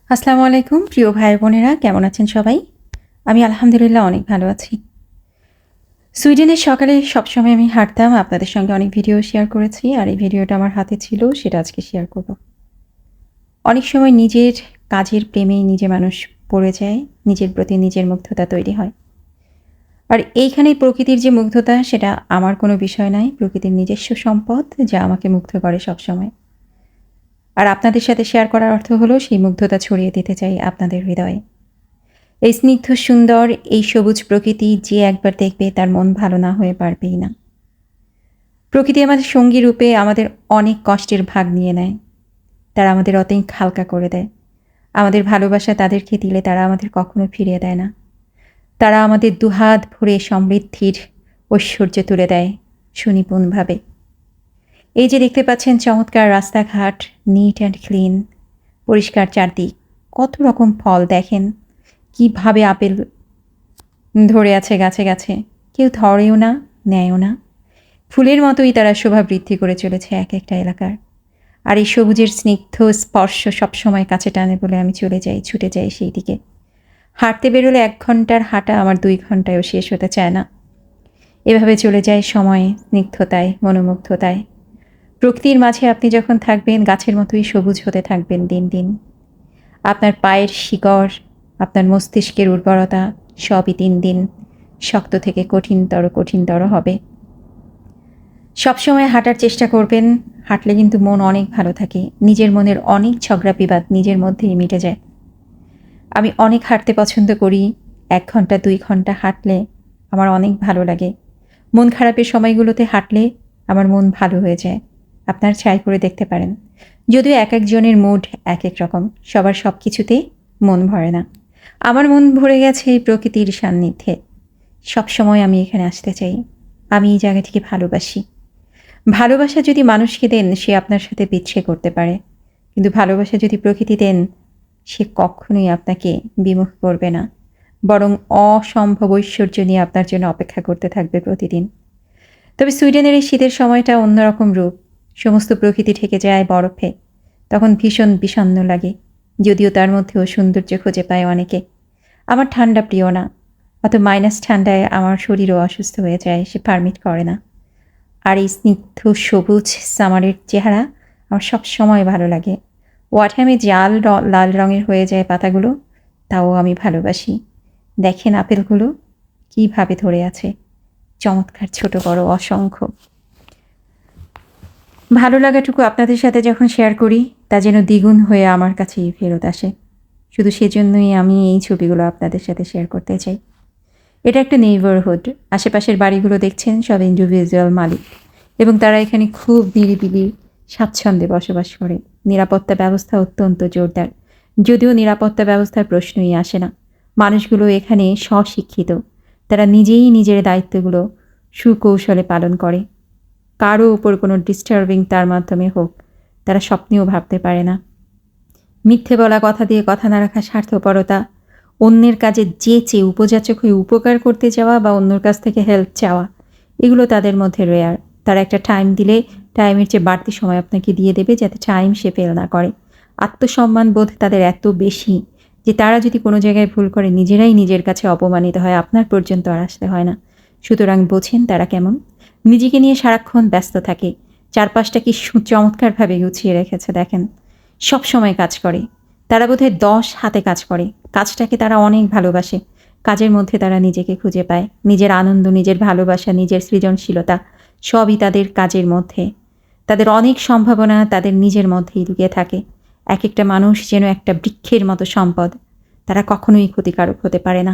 আসসালামু আলাইকুম প্রিয় ভাই বোনেরা, কেমন আছেন সবাই? আমি আলহামদুলিল্লাহ অনেক ভালো আছি। সুইডেনের সকালে সবসময় আমি হাঁটতাম, আপনাদের সঙ্গে অনেক ভিডিও শেয়ার করেছি। আর এই ভিডিওটা আমার হাতে ছিল, সেটা আজকে শেয়ার করব। অনেক সময় নিজের কাজের প্রেমে নিজে মানুষ পড়ে যায়, নিজের প্রতি নিজের মুগ্ধতা তৈরি হয়। আর এইখানেই প্রকৃতির যে মুগ্ধতা, সেটা আমার কোনো বিষয় নয়, প্রকৃতির নিজস্ব সম্পদ যা আমাকে মুগ্ধ করে সবসময়। আর আপনাদের সাথে শেয়ার করার অর্থ হলো সেই মুগ্ধতা ছড়িয়ে দিতে চাই আপনাদের হৃদয়ে। এই স্নিগ্ধ সুন্দর এই সবুজ প্রকৃতি যে একবার দেখবে তার মন ভালো না হয়ে পারবেই না। প্রকৃতি আমাদের সঙ্গী রূপে আমাদের অনেক কষ্টের ভাগ নিয়ে নেয়। তারা আমাদের অনেক হালকা করে দেয়। আমাদের ভালোবাসা তাদেরকে দিলে তারা আমাদের কখনো ফিরিয়ে দেয় না। তারা আমাদের দুহাত ভরে সমৃদ্ধির ঐশ্বর্য তুলে দেয় সুনিপুণভাবে। এই যে দেখতে পাচ্ছেন চমৎকার রাস্তাঘাট, নিট অ্যান্ড ক্লিন, পরিষ্কার চারদিক, কত রকম ফল দেখেন, কিভাবে আপেল ধরে আছে গাছে গাছে, কেউ ধরেও না, নেয়ও না। ফুলের মতোই তারা শোভা বৃদ্ধি করে চলেছে এক একটা এলাকার। আর এই সবুজের স্নিগ্ধ স্পর্শ সবসময় কাছে টানে বলে আমি চলে যাই, ছুটে যাই সেই দিকে। হাঁটতে বেরোলে 1 ঘন্টার হাঁটা আমার 2 ঘন্টায়ও শেষ হতে চায় না। এভাবে চলে যায় সময় স্নিগ্ধতায়, মনোমুগ্ধতায়। প্রকৃতির মাঝে আপনি যখন থাকবেন, গাছের মতোই সবুজ হতে থাকবেন দিন দিন। আপনার পায়ের শিকড়, আপনার মস্তিষ্কের উর্বরতা সবই দিন দিন শক্ত থেকে কঠিনতর হবে। সবসময় হাঁটার চেষ্টা করবেন, হাঁটলে কিন্তু মন অনেক ভালো থাকে। নিজের মনের অনেক ঝগড়া বিবাদ নিজের মধ্যেই মিটে যায়। আমি অনেক হাঁটতে পছন্দ করি। 1 ঘন্টা 2 ঘন্টা হাঁটলে আমার অনেক ভালো লাগে। মন খারাপের সময়গুলোতে হাঁটলে আমার মন ভালো হয়ে যায়। আপনারা ট্রাই করে দেখতে পারেন। যদিও এক একজনের মুড এক এক রকম, সবার সব কিছুতে মন ভরে না। আমার মন ভরে গেছে এই প্রকৃতির সান্নিধ্যে। সবসময় আমি এখানে আসতে চাই। আমি এই জায়গাটিকে ভালোবাসি। ভালোবাসা যদি মানুষকে দেন, সে আপনার সাথে বিচ্ছেদ করতে পারে। কিন্তু ভালোবাসা যদি প্রকৃতি দেন, সে কখনোই আপনাকে বিমুখ করবে না। বরং অসম্ভব ঐশ্বর্য নিয়ে আপনার জন্য অপেক্ষা করতে থাকবে প্রতিদিন। তবে সুইডেনের এই শীতের সময়টা অন্যরকম রূপ। সমস্ত প্রকৃতি ঢেকে যায় বরফে। তখন ভীষণ বিষণ্ণ লাগে। যদিও তার মধ্যেও সৌন্দর্য খুঁজে পায় অনেকে। আমার ঠান্ডা প্রিয় না। অত মাইনাস ঠান্ডায় আমার শরীরও অসুস্থ হয়ে যায়, সে পারমিট করে না। আর এই স্নিগ্ধ সবুজ সামারের চেহারা আমার সবসময় ভালো লাগে। ওয়াটামে লাল রঙের হয়ে যায় পাতাগুলো, তাও আমি ভালোবাসি। দেখেন আপেলগুলো কীভাবে ধরে আছে, চমৎকার ছোট বড় অসংখ্য। ভালো লাগাটুকু আপনাদের সাথে যখন শেয়ার করি, তা যেন দ্বিগুণ হয়ে আমার কাছেই ফেরত আসে। শুধু সেজন্যই আমি এই ছবিগুলো আপনাদের সাথে শেয়ার করতে চাই। এটা একটা নেইবারহুড। আশেপাশের বাড়িগুলো দেখছেন সব ইন্ডিভিজুয়াল মালিক, এবং তারা এখানে খুব নিরিবিলি স্বাচ্ছন্দ্যে বসবাস করে। নিরাপত্তা ব্যবস্থা অত্যন্ত জোরদার, যদিও নিরাপত্তা ব্যবস্থার প্রশ্নই আসে না। মানুষগুলো এখানে স্বশিক্ষিত। তারা নিজেই নিজের দায়িত্বগুলো সুকৌশলে পালন করে। কারো ওপর কোনো ডিস্টার্বিং তার মাধ্যমে হোক, তারা স্বপ্নেও ভাবতে পারে না। মিথ্যে বলা, কথা দিয়ে কথা না রাখা, স্বার্থপরতা, অন্যের কাজে চেয়ে উপযাচক হয়ে উপকার করতে যাওয়া বা অন্যর কাছ থেকে হেল্প চাওয়া, এগুলো তাদের মধ্যে রেয়ার। তারা একটা টাইম দিলে টাইমের চেয়ে বাড়তি সময় আপনাকে দিয়ে দেবে, যাতে টাইম সে ফেল না করে। আত্মসম্মান বোধ তাদের এত বেশি যে তারা যদি কোনো জায়গায় ভুল করে, নিজেরাই নিজের কাছে অপমানিত হয়, আপনার পর্যন্ত আর আসতে হয় না। সুতরাং বোঝেন তারা কেমন। নিজেকে নিয়ে সারাক্ষণ ব্যস্ত থাকে। চারপাশটা কি চমৎকারভাবে গুছিয়ে রেখেছে দেখেন। সব সময় কাজ করে। তারা বোধহয় 10 হাতে কাজ করে। কাজটাকে তারা অনেক ভালোবাসে। কাজের মধ্যে তারা নিজেকে খুঁজে পায়। নিজের আনন্দ, নিজের ভালোবাসা, নিজের সৃজনশীলতা সবই তাদের কাজের মধ্যে। তাদের অনেক সম্ভাবনা তাদের নিজের মধ্যেই লুকিয়ে থাকে। এক একটা মানুষ যেন একটা বৃক্ষের মতো সম্পদ। তারা কখনোই ক্ষতিকারক হতে পারে না।